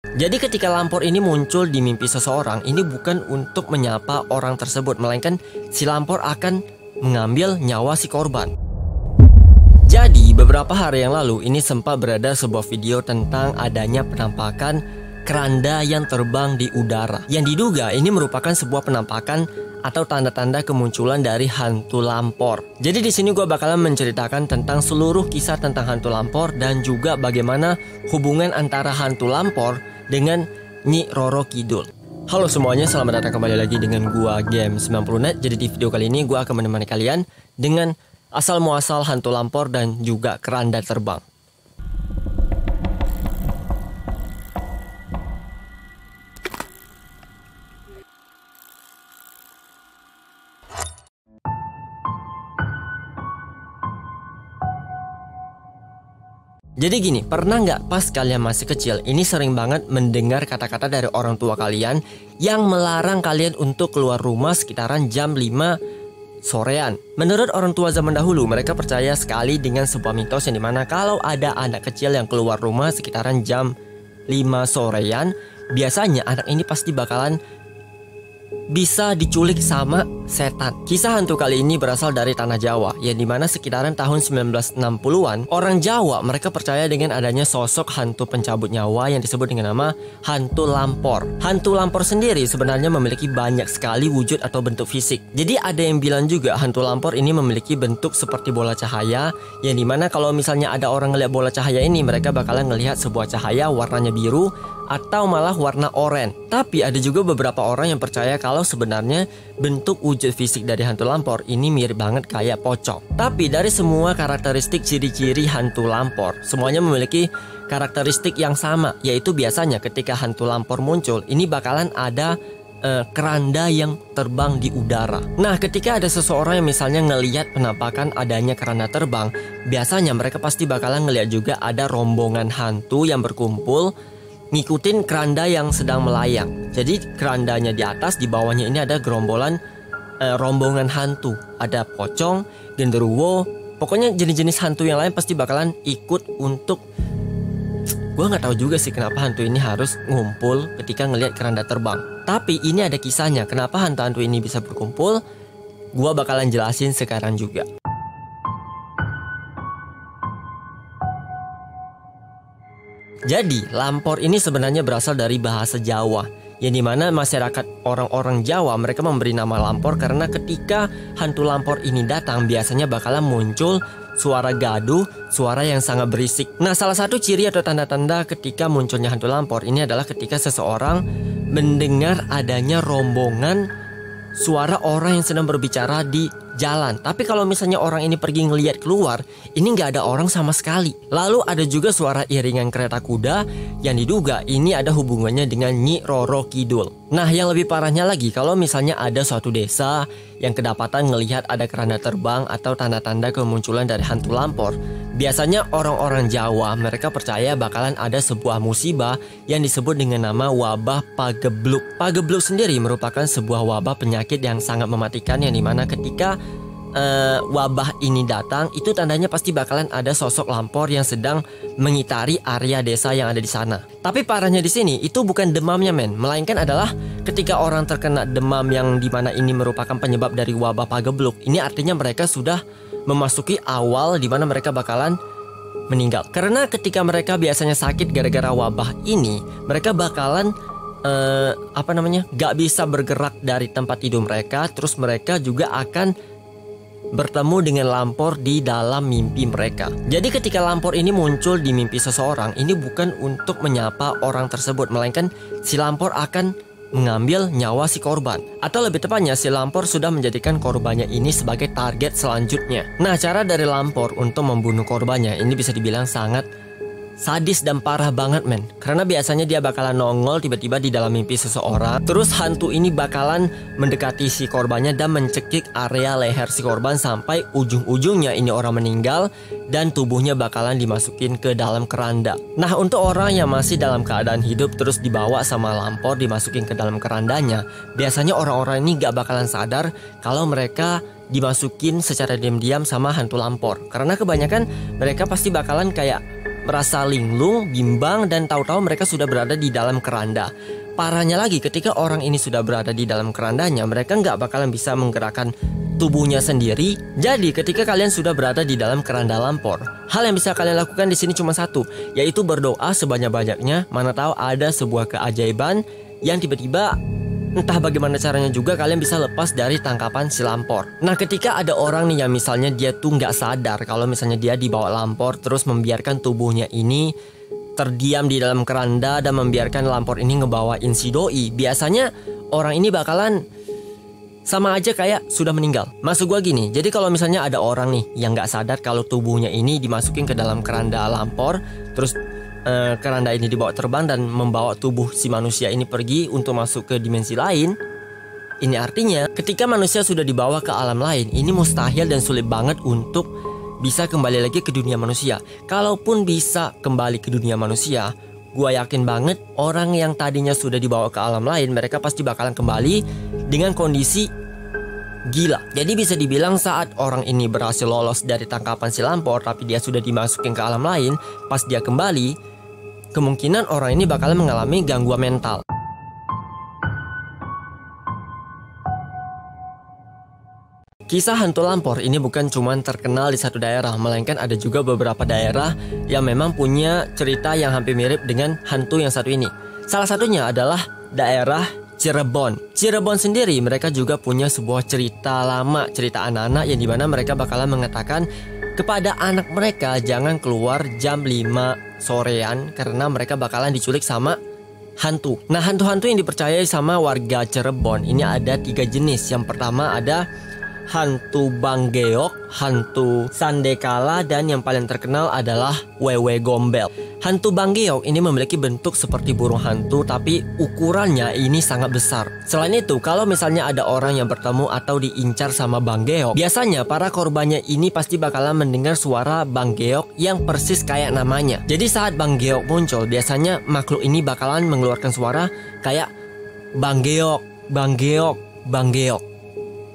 Jadi ketika lampor ini muncul di mimpi seseorang, ini bukan untuk menyapa orang tersebut, melainkan si lampor akan mengambil nyawa si korban. Jadi beberapa hari yang lalu ini sempat beredar sebuah video tentang adanya penampakan keranda yang terbang di udara, yang diduga ini merupakan sebuah penampakan atau tanda-tanda kemunculan dari hantu lampor. Jadi di sini gue bakalan menceritakan tentang seluruh kisah tentang hantu lampor dan juga bagaimana hubungan antara hantu lampor dengan Nyi Roro Kidul. Halo semuanya, selamat datang kembali lagi dengan gua Game 90net. Jadi di video kali ini gua akan menemani kalian dengan asal muasal hantu lampor dan juga keranda terbang. Jadi gini, pernah nggak pas kalian masih kecil, ini sering banget mendengar kata-kata dari orang tua kalian yang melarang kalian untuk keluar rumah sekitaran jam 5 sorean. Menurut orang tua zaman dahulu, mereka percaya sekali dengan sebuah mitos yang dimana kalau ada anak kecil yang keluar rumah sekitaran jam 5 sorean, biasanya anak ini pasti bakalan bisa diculik sama setan. Kisah hantu kali ini berasal dari tanah Jawa, yang dimana sekitaran tahun 1960-an orang Jawa mereka percaya dengan adanya sosok hantu pencabut nyawa yang disebut dengan nama hantu lampor. Hantu lampor sendiri sebenarnya memiliki banyak sekali wujud atau bentuk fisik. Jadi ada yang bilang juga hantu lampor ini memiliki bentuk seperti bola cahaya, yang dimana kalau misalnya ada orang ngelihat bola cahaya ini, mereka bakalan ngelihat sebuah cahaya warnanya biru atau malah warna oranye. Tapi ada juga beberapa orang yang percaya kalau sebenarnya bentuk wujud fisik dari hantu lampor ini mirip banget kayak pocong. Tapi dari semua karakteristik ciri-ciri hantu lampor, semuanya memiliki karakteristik yang sama, yaitu biasanya ketika hantu lampor muncul, ini bakalan ada keranda yang terbang di udara. Nah, ketika ada seseorang yang misalnya ngelihat penampakan adanya keranda terbang, biasanya mereka pasti bakalan ngelihat juga ada rombongan hantu yang berkumpul ngikutin keranda yang sedang melayang. Jadi kerandanya di atas, di bawahnya ini ada gerombolan rombongan hantu. Ada pocong, genderuwo, pokoknya jenis-jenis hantu yang lain pasti bakalan ikut untuk... Gue nggak tahu juga sih kenapa hantu ini harus ngumpul ketika ngelihat keranda terbang. Tapi ini ada kisahnya kenapa hantu-hantu ini bisa berkumpul. Gue bakalan jelasin sekarang juga. Jadi, lampor ini sebenarnya berasal dari bahasa Jawa, yang dimana masyarakat orang-orang Jawa mereka memberi nama lampor karena ketika hantu lampor ini datang, biasanya bakalan muncul suara gaduh, suara yang sangat berisik. Nah, salah satu ciri atau tanda-tanda ketika munculnya hantu lampor ini adalah ketika seseorang mendengar adanya rombongan suara orang yang sedang berbicara di jalan. Tapi kalau misalnya orang ini pergi ngelihat keluar, ini nggak ada orang sama sekali. Lalu ada juga suara iringan kereta kuda yang diduga ini ada hubungannya dengan Nyi Roro Kidul. Nah, yang lebih parahnya lagi, kalau misalnya ada suatu desa yang kedapatan ngelihat ada keranda terbang atau tanda-tanda kemunculan dari hantu lampor, biasanya orang-orang Jawa mereka percaya bakalan ada sebuah musibah yang disebut dengan nama wabah pagebluk. Pagebluk sendiri merupakan sebuah wabah penyakit yang sangat mematikan, yang dimana ketika wabah ini datang, itu tandanya pasti bakalan ada sosok lampor yang sedang mengitari area desa yang ada di sana. Tapi parahnya di sini itu bukan demamnya men, melainkan adalah ketika orang terkena demam yang dimana ini merupakan penyebab dari wabah pagebluk. Ini artinya mereka sudah memasuki awal dimana mereka bakalan meninggal. Karena ketika mereka biasanya sakit gara-gara wabah ini, mereka bakalan gak bisa bergerak dari tempat tidur mereka. Terus mereka juga akan bertemu dengan lampor di dalam mimpi mereka. Jadi ketika lampor ini muncul di mimpi seseorang, ini bukan untuk menyapa orang tersebut, melainkan si lampor akan mengambil nyawa si korban. Atau lebih tepatnya, si lampor sudah menjadikan korbannya ini sebagai target selanjutnya. Nah, cara dari lampor untuk membunuh korbannya ini bisa dibilang sangat sadis dan parah banget men. Karena biasanya dia bakalan nongol tiba-tiba di dalam mimpi seseorang. Terus hantu ini bakalan mendekati si korbannya dan mencekik area leher si korban sampai ujung-ujungnya ini orang meninggal dan tubuhnya bakalan dimasukin ke dalam keranda. Nah, untuk orang yang masih dalam keadaan hidup terus dibawa sama lampor dimasukin ke dalam kerandanya, biasanya orang-orang ini gak bakalan sadar kalau mereka dimasukin secara diam-diam sama hantu lampor. Karena kebanyakan mereka pasti bakalan kayak merasa linglung, bimbang, dan tahu-tahu mereka sudah berada di dalam keranda. Parahnya lagi, ketika orang ini sudah berada di dalam kerandanya, mereka nggak bakalan bisa menggerakkan tubuhnya sendiri. Jadi ketika kalian sudah berada di dalam keranda lampor, hal yang bisa kalian lakukan di sini cuma satu, yaitu berdoa sebanyak-banyaknya. Mana tahu ada sebuah keajaiban yang tiba-tiba entah bagaimana caranya juga kalian bisa lepas dari tangkapan si lampor. Nah, ketika ada orang nih yang misalnya dia tuh nggak sadar kalau misalnya dia dibawa lampor, terus membiarkan tubuhnya ini terdiam di dalam keranda dan membiarkan lampor ini ngebawain si doi, biasanya orang ini bakalan sama aja kayak sudah meninggal. Maksud gue gini, jadi kalau misalnya ada orang nih yang nggak sadar kalau tubuhnya ini dimasukin ke dalam keranda lampor, terus keranda ini dibawa terbang dan membawa tubuh si manusia ini pergi untuk masuk ke dimensi lain. Ini artinya ketika manusia sudah dibawa ke alam lain, ini mustahil dan sulit banget untuk bisa kembali lagi ke dunia manusia. Kalaupun bisa kembali ke dunia manusia, gue yakin banget orang yang tadinya sudah dibawa ke alam lain, mereka pasti bakalan kembali dengan kondisi gila. Jadi bisa dibilang saat orang ini berhasil lolos dari tangkapan si lampor, tapi dia sudah dimasukin ke alam lain, pas dia kembali, kemungkinan orang ini bakalan mengalami gangguan mental. Kisah hantu lampor ini bukan cuma terkenal di satu daerah, melainkan ada juga beberapa daerah yang memang punya cerita yang hampir mirip dengan hantu yang satu ini. Salah satunya adalah daerah Cirebon. Cirebon sendiri mereka juga punya sebuah cerita lama, cerita anak-anak yang dimana mereka bakalan mengatakan kepada anak mereka jangan keluar jam 5 sorean karena mereka bakalan diculik sama hantu. Nah, hantu-hantu yang dipercayai sama warga Cirebon ini ada 3 jenis. Yang pertama ada hantu Banggeok, hantu Sandekala, dan yang paling terkenal adalah Wewe Gombel. Hantu Banggeok ini memiliki bentuk seperti burung hantu, tapi ukurannya ini sangat besar. Selain itu, kalau misalnya ada orang yang bertemu atau diincar sama Banggeok, biasanya para korbannya ini pasti bakalan mendengar suara Banggeok yang persis kayak namanya. Jadi saat Banggeok muncul, biasanya makhluk ini bakalan mengeluarkan suara kayak Banggeok, Banggeok, Banggeok.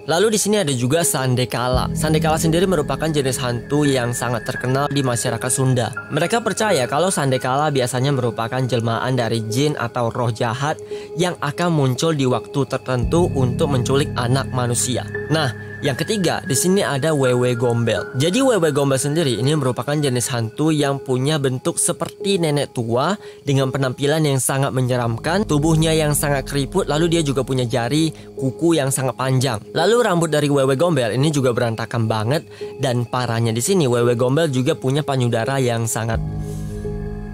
Lalu di sini ada juga Sandekala. Sandekala sendiri merupakan jenis hantu yang sangat terkenal di masyarakat Sunda. Mereka percaya kalau Sandekala biasanya merupakan jelmaan dari jin atau roh jahat yang akan muncul di waktu tertentu untuk menculik anak manusia. Nah, yang ketiga, di sini ada Wewe Gombel. Jadi Wewe Gombel sendiri ini merupakan jenis hantu yang punya bentuk seperti nenek tua dengan penampilan yang sangat menyeramkan, tubuhnya yang sangat keriput, lalu dia juga punya jari, kuku yang sangat panjang. Lalu rambut dari Wewe Gombel ini juga berantakan banget, dan parahnya di sini Wewe Gombel juga punya payudara yang sangat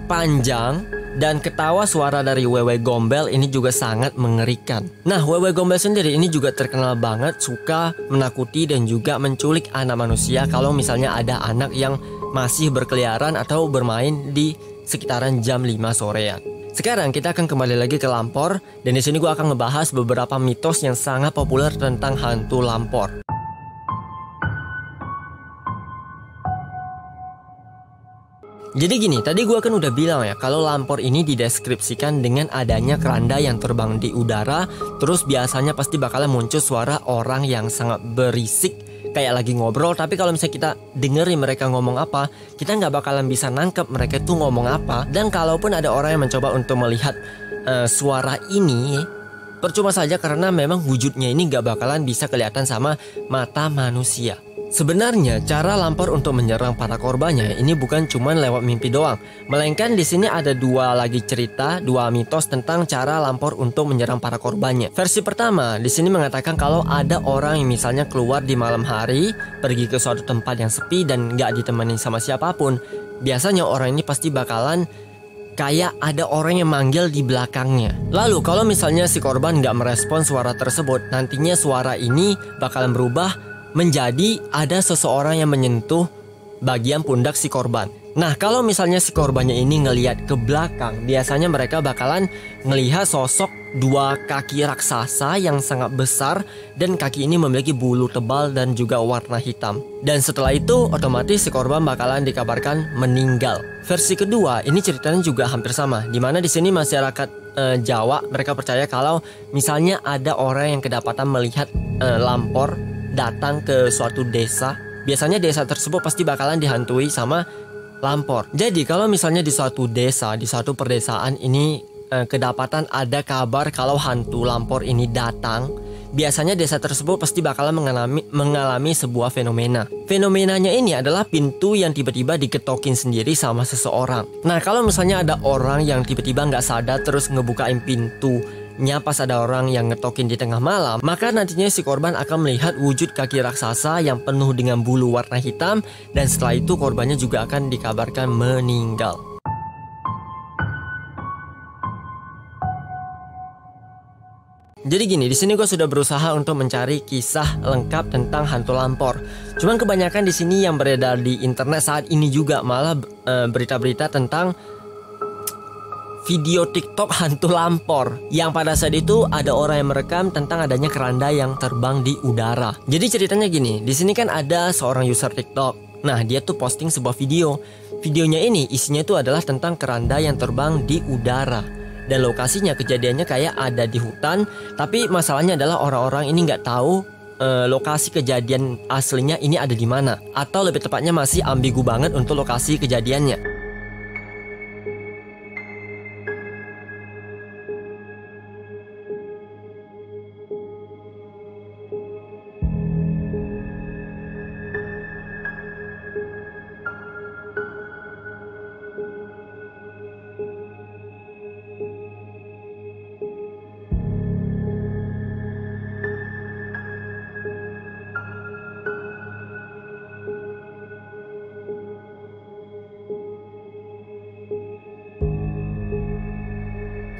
panjang. Dan ketawa suara dari Wewe Gombel ini juga sangat mengerikan. Nah, Wewe Gombel sendiri ini juga terkenal banget suka menakuti dan juga menculik anak manusia kalau misalnya ada anak yang masih berkeliaran atau bermain di sekitaran jam 5 sorean. Sekarang kita akan kembali lagi ke lampor, dan di sini gue akan ngebahas beberapa mitos yang sangat populer tentang hantu lampor. Jadi gini, tadi gue kan udah bilang ya kalau lampor ini dideskripsikan dengan adanya keranda yang terbang di udara, terus biasanya pasti bakalan muncul suara orang yang sangat berisik kayak lagi ngobrol. Tapi kalau misalnya kita dengerin mereka ngomong apa, kita nggak bakalan bisa nangkep mereka tuh ngomong apa. Dan kalaupun ada orang yang mencoba untuk melihat suara ini, percuma saja karena memang wujudnya ini nggak bakalan bisa kelihatan sama mata manusia. Sebenarnya cara lampor untuk menyerang para korbannya ini bukan cuma lewat mimpi doang, melainkan di sini ada dua mitos tentang cara lampor untuk menyerang para korbannya. Versi pertama di sini mengatakan kalau ada orang yang misalnya keluar di malam hari, pergi ke suatu tempat yang sepi dan nggak ditemani sama siapapun, biasanya orang ini pasti bakalan kayak ada orang yang manggil di belakangnya. Lalu kalau misalnya si korban nggak merespon suara tersebut, nantinya suara ini bakalan berubah menjadi ada seseorang yang menyentuh bagian pundak si korban. Nah, kalau misalnya si korbannya ini ngelihat ke belakang, biasanya mereka bakalan ngelihat sosok dua kaki raksasa yang sangat besar, dan kaki ini memiliki bulu tebal dan juga warna hitam. Dan setelah itu otomatis si korban bakalan dikabarkan meninggal. Versi kedua ini ceritanya juga hampir sama, dimana di sini masyarakat Jawa mereka percaya kalau misalnya ada orang yang kedapatan melihat lampor datang ke suatu desa, biasanya desa tersebut pasti bakalan dihantui sama lampor. Jadi kalau misalnya di suatu desa, di suatu perdesaan ini kedapatan ada kabar kalau hantu lampor ini datang, biasanya desa tersebut pasti bakalan mengalami sebuah fenomena. Fenomenanya ini adalah pintu yang tiba-tiba diketokin sendiri sama seseorang. Nah, kalau misalnya ada orang yang tiba-tiba nggak sadar terus ngebukain pintunya pas ada orang yang ngetokin di tengah malam, maka nantinya si korban akan melihat wujud kaki raksasa yang penuh dengan bulu warna hitam, dan setelah itu korbannya juga akan dikabarkan meninggal. Jadi gini, di sini gue sudah berusaha untuk mencari kisah lengkap tentang hantu lampor. Cuman kebanyakan di sini yang beredar di internet saat ini juga malah berita-berita tentang video TikTok hantu lampor, yang pada saat itu ada orang yang merekam tentang adanya keranda yang terbang di udara. Jadi ceritanya gini, di sini kan ada seorang user TikTok. Nah, dia tuh posting sebuah video. Videonya ini isinya itu adalah tentang keranda yang terbang di udara. Dan lokasinya kejadiannya kayak ada di hutan, tapi masalahnya adalah orang-orang ini nggak tahu lokasi kejadian aslinya ini ada di mana, atau lebih tepatnya masih ambigu banget untuk lokasi kejadiannya.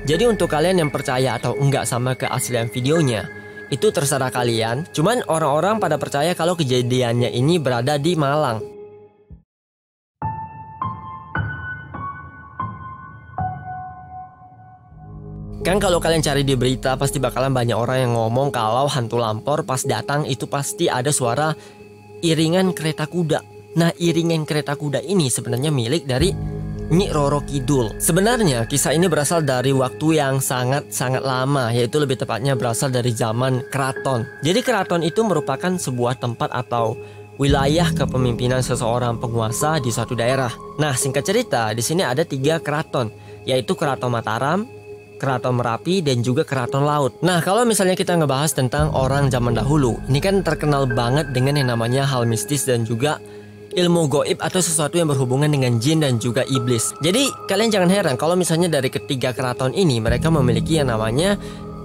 Jadi untuk kalian yang percaya atau enggak sama keaslian videonya, itu terserah kalian. Cuman orang-orang pada percaya kalau kejadiannya ini berada di Malang. Kan kalau kalian cari di berita pasti bakalan banyak orang yang ngomong kalau hantu lampor pas datang itu pasti ada suara iringan kereta kuda. Nah, iringan kereta kuda ini sebenarnya milik dari Nyi Roro Kidul. Sebenarnya kisah ini berasal dari waktu yang sangat-sangat lama, yaitu lebih tepatnya berasal dari zaman keraton. Jadi keraton itu merupakan sebuah tempat atau wilayah kepemimpinan seseorang penguasa di suatu daerah. Nah, singkat cerita, di sini ada 3 keraton, yaitu Keraton Mataram, Keraton Merapi, dan juga Keraton Laut. Nah, kalau misalnya kita ngebahas tentang orang zaman dahulu, ini kan terkenal banget dengan yang namanya hal mistis dan juga ilmu goib atau sesuatu yang berhubungan dengan jin dan juga iblis. Jadi kalian jangan heran kalau misalnya dari ketiga keraton ini mereka memiliki yang namanya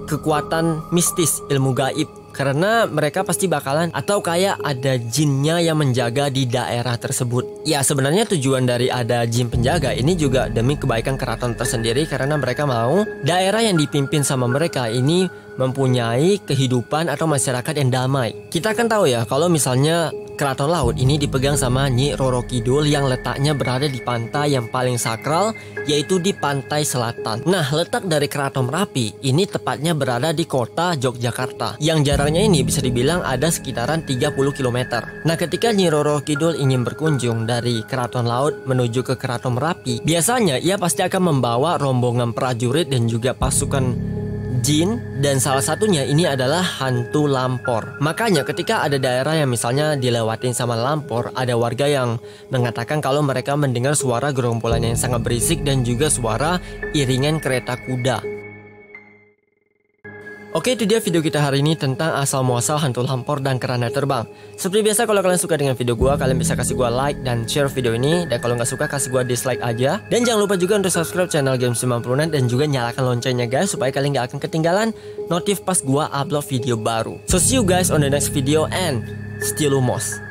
kekuatan mistis, ilmu gaib. Karena mereka pasti bakalan atau kayak ada jinnya yang menjaga di daerah tersebut. Ya, sebenarnya tujuan dari ada jin penjaga ini juga demi kebaikan keraton tersendiri, karena mereka mau daerah yang dipimpin sama mereka ini mempunyai kehidupan atau masyarakat yang damai. Kita kan tahu ya kalau misalnya Keraton Laut ini dipegang sama Nyi Roro Kidul yang letaknya berada di pantai yang paling sakral, yaitu di pantai selatan. Nah, letak dari Keraton Merapi ini tepatnya berada di kota Yogyakarta, yang jaraknya ini bisa dibilang ada sekitaran 30 km. Nah, ketika Nyi Roro Kidul ingin berkunjung dari Keraton Laut menuju ke Keraton Merapi, biasanya ia pasti akan membawa rombongan prajurit dan juga pasukan jin, dan salah satunya ini adalah hantu lampor. Makanya ketika ada daerah yang misalnya dilewatin sama lampor, ada warga yang mengatakan kalau mereka mendengar suara gerombolan yang sangat berisik dan juga suara iringan kereta kuda. Oke, itu dia video kita hari ini tentang asal muasal hantu lampor dan keranda terbang. Seperti biasa, kalau kalian suka dengan video gua, kalian bisa kasih gua like dan share video ini. Dan kalau nggak suka, kasih gua dislike aja. Dan jangan lupa juga untuk subscribe channel Games 90an dan juga nyalakan loncengnya guys, supaya kalian nggak akan ketinggalan notif pas gua upload video baru. So see you guys on the next video and stay lumos.